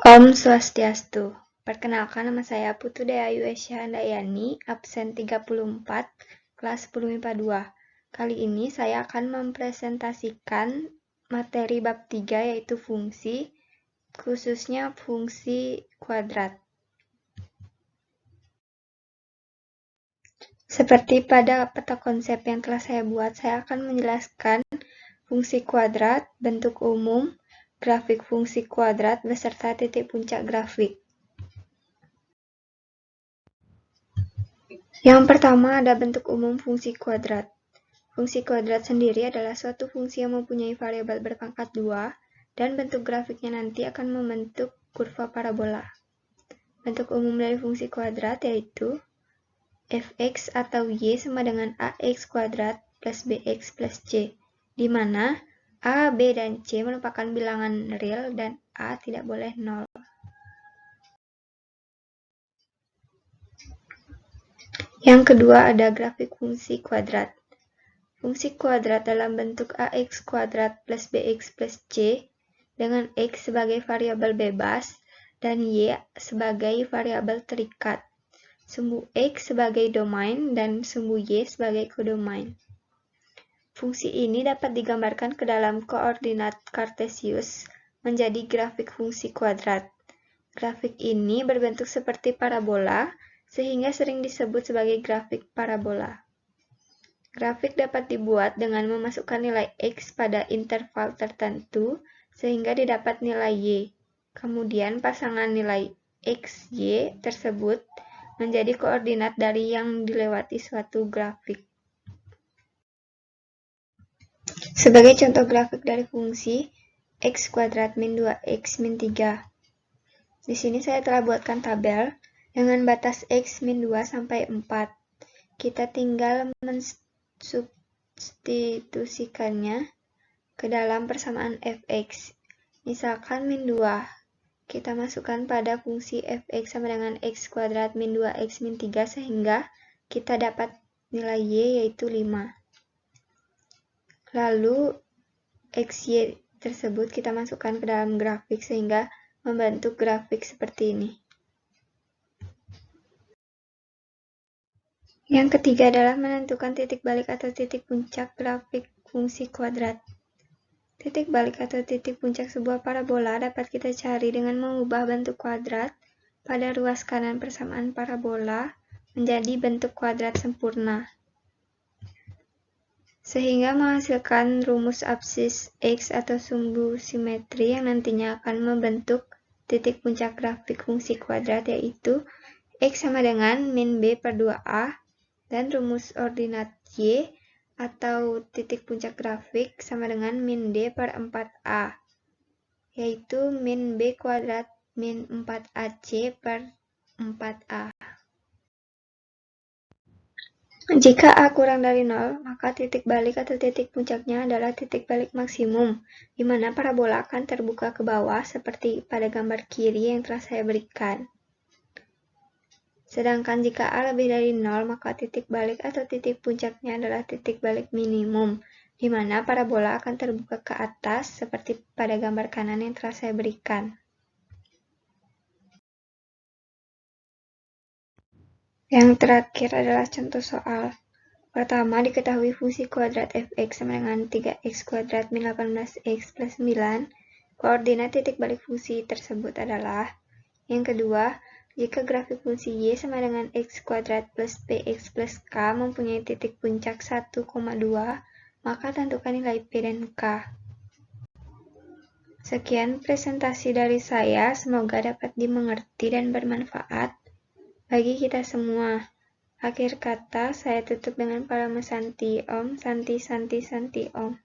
Om Swastiastu. Perkenalkan, nama saya Putu Dea Yuesya Handayani, absen 34, kelas 10 MIPA 2. Kali ini saya akan mempresentasikan materi bab 3 yaitu fungsi, khususnya fungsi kuadrat. Seperti pada peta konsep yang telah saya buat, saya akan menjelaskan fungsi kuadrat, bentuk umum, grafik fungsi kuadrat, beserta titik puncak grafik. Yang pertama ada bentuk umum fungsi kuadrat. Fungsi kuadrat sendiri adalah suatu fungsi yang mempunyai variabel berpangkat 2, dan bentuk grafiknya nanti akan membentuk kurva parabola. Bentuk umum dari fungsi kuadrat yaitu fx atau y sama dengan ax kuadrat plus bx plus c, di mana a, b, dan c merupakan bilangan real dan a tidak boleh 0. Yang kedua ada grafik fungsi kuadrat. Fungsi kuadrat dalam bentuk ax kuadrat plus bx plus c dengan x sebagai variabel bebas dan y sebagai variabel terikat, sumbu x sebagai domain dan sumbu y sebagai kodomain. Fungsi ini dapat digambarkan ke dalam koordinat kartesius menjadi grafik fungsi kuadrat. Grafik ini berbentuk seperti parabola, sehingga sering disebut sebagai grafik parabola. Grafik dapat dibuat dengan memasukkan nilai x pada interval tertentu, sehingga didapat nilai y. Kemudian pasangan nilai x, y tersebut menjadi koordinat dari yang dilewati suatu grafik. Sebagai contoh grafik dari fungsi x kuadrat min 2x min 3. Di sini saya telah buatkan tabel dengan batas x min 2 sampai 4. Kita tinggal substitusikannya ke dalam persamaan fx. Misalkan min 2, kita masukkan pada fungsi fx sama dengan x kuadrat min 2x min 3 sehingga kita dapat nilai y yaitu 5. Lalu xy tersebut kita masukkan ke dalam grafik sehingga membentuk grafik seperti ini. Yang ketiga adalah menentukan titik balik atau titik puncak grafik fungsi kuadrat. Titik balik atau titik puncak sebuah parabola dapat kita cari dengan mengubah bentuk kuadrat pada ruas kanan persamaan parabola menjadi bentuk kuadrat sempurna, sehingga menghasilkan rumus absis x atau sumbu simetri yang nantinya akan membentuk titik puncak grafik fungsi kuadrat, yaitu x sama dengan min b per 2a, dan rumus ordinat y atau titik puncak grafik sama dengan min d per 4a, yaitu min b kuadrat min 4ac per 4a. Jika a kurang dari 0, maka titik balik atau titik puncaknya adalah titik balik maksimum, di mana parabola akan terbuka ke bawah seperti pada gambar kiri yang telah saya berikan. Sedangkan jika A lebih dari 0, maka titik balik atau titik puncaknya adalah titik balik minimum, di mana parabola akan terbuka ke atas seperti pada gambar kanan yang telah saya berikan. Yang terakhir adalah contoh soal. Pertama, diketahui fungsi kuadrat fx sama dengan 3x kuadrat min 18x plus 9. Koordinat titik balik fungsi tersebut adalah. Yang kedua, jika grafik fungsi y sama dengan x kuadrat plus bx plus k mempunyai titik puncak 1,2, maka tentukan nilai p dan k. Sekian presentasi dari saya, semoga dapat dimengerti dan bermanfaat bagi kita semua. Akhir kata, saya tutup dengan Parama Santi Om, Santi Santi Santi Om.